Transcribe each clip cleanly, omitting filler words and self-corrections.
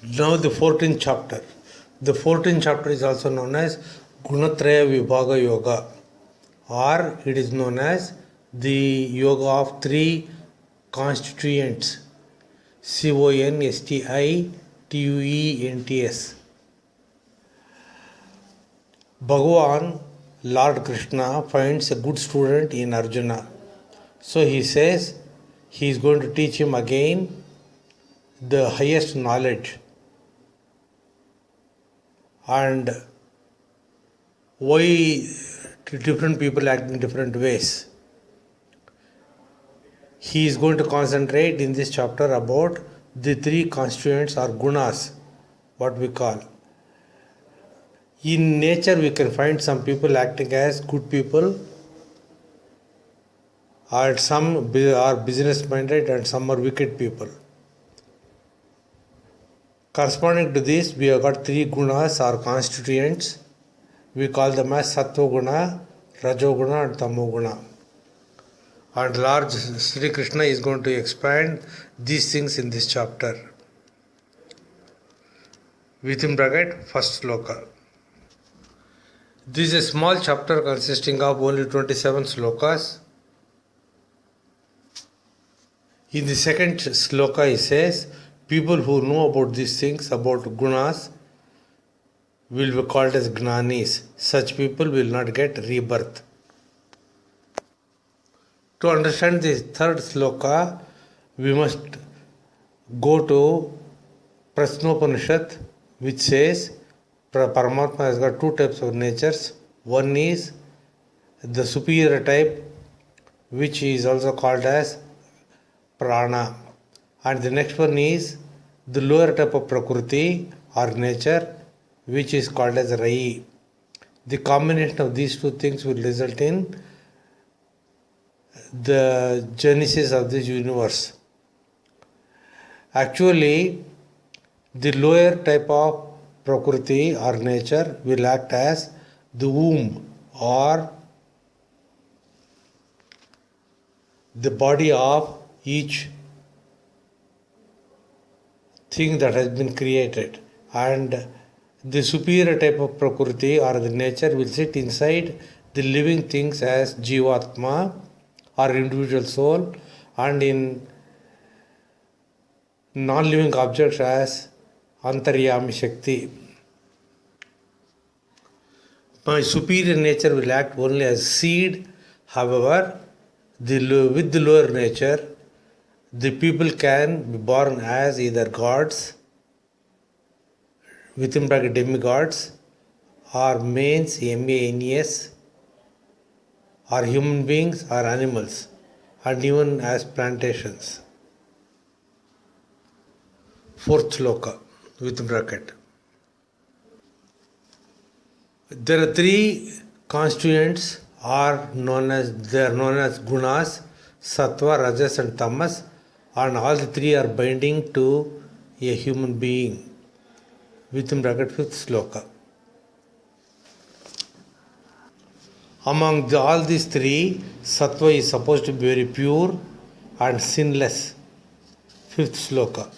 Now the 14th chapter. The 14th chapter is also known as Gunatraya Vibhaga Yoga, or it is known as the yoga of three constituents: Constituents. Bhagavan, Lord Krishna, finds a good student in Arjuna. So he says he is going to teach him again the highest knowledge and why different people act in different ways. He is going to concentrate in this chapter about the three constituents or gunas, what we call. In nature, we can find some people acting as good people, and some are business minded, and some are wicked people. Corresponding to this, we have got three gunas or constituents. We call them as Sattva Guna, Rajo Guna, and Tamo Guna. And Lord Sri Krishna is going to expand these things in this chapter. Within bracket, first sloka. This is a small chapter consisting of only 27 slokas. In the second sloka, he says, people who know about these things, about gunas, will be called as Gnanis. Such people will not get rebirth. To understand the third sloka, we must go to Prasnopanishad, which says Paramatma has got two types of natures. One is the superior type, which is also called as Prana. And the next one is the lower type of Prakriti or nature, which is called as Rai. The combination of these two things will result in the genesis of this universe. Actually, the lower type of Prakriti or nature will act as the womb or the body of each thing that has been created, and the superior type of Prakriti or the nature will sit inside the living things as Jivatma or individual soul, and in non-living objects as Antaryami Shakti. My superior nature will act only as seed. However, with the lower nature, the people can be born as either gods, within bracket demigods, or manes, manes, or human beings or animals, and even as plantations. Fourth sloka, within bracket. There are three constituents they are known as gunas, sattva, rajas and tamas, and all the three are binding to a human being. Within bracket, fifth sloka. Among all these three, sattva is supposed to be very pure and sinless. Sixth sloka.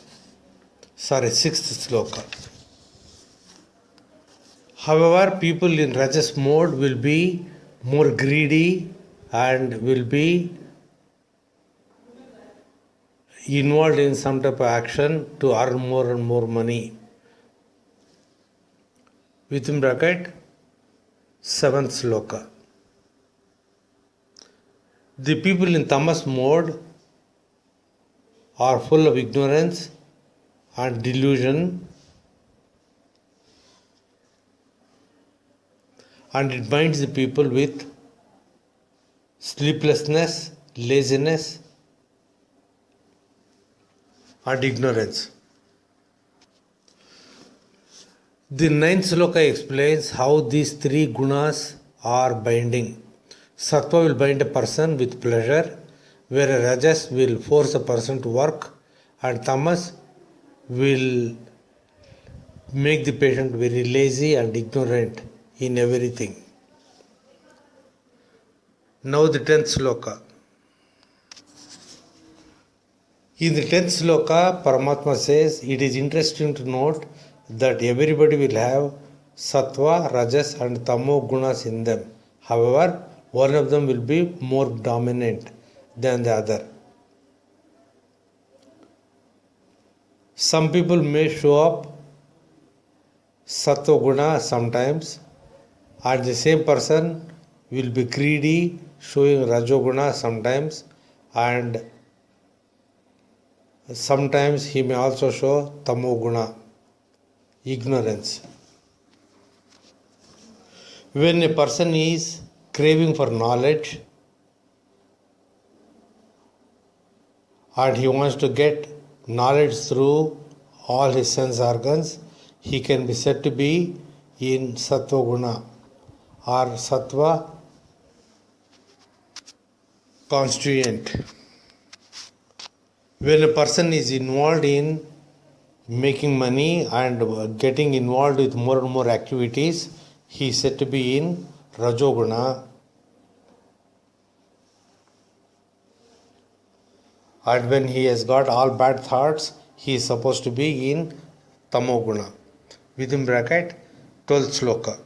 However, people in rajas mode will be more greedy and will be involved in some type of action to earn more and more money. Within bracket, seventh sloka. The people in tamas mode are full of ignorance and delusion, and it binds the people with sleeplessness, laziness, and ignorance. The ninth sloka explains how these three gunas are binding. Sattva will bind a person with pleasure, whereas rajas will force a person to work, and tamas will make the patient very lazy and ignorant in everything. Now the 10th sloka. In the 10th sloka, Paramatma says, it is interesting to note that everybody will have sattva, rajas and tamo gunas in them. However, one of them will be more dominant than the other. Some people may show up sattva guna sometimes, and the same person will be greedy, showing rajoguna sometimes, and sometimes he may also show tamoguna, ignorance. When a person is craving for knowledge and he wants to get knowledge through all his sense organs, he can be said to be in sattva guna or sattva constituent. When a person is involved in making money and getting involved with more and more activities, he is said to be in rajoguna. And when he has got all bad thoughts, he is supposed to be in tamoguna. Within bracket, 12th sloka.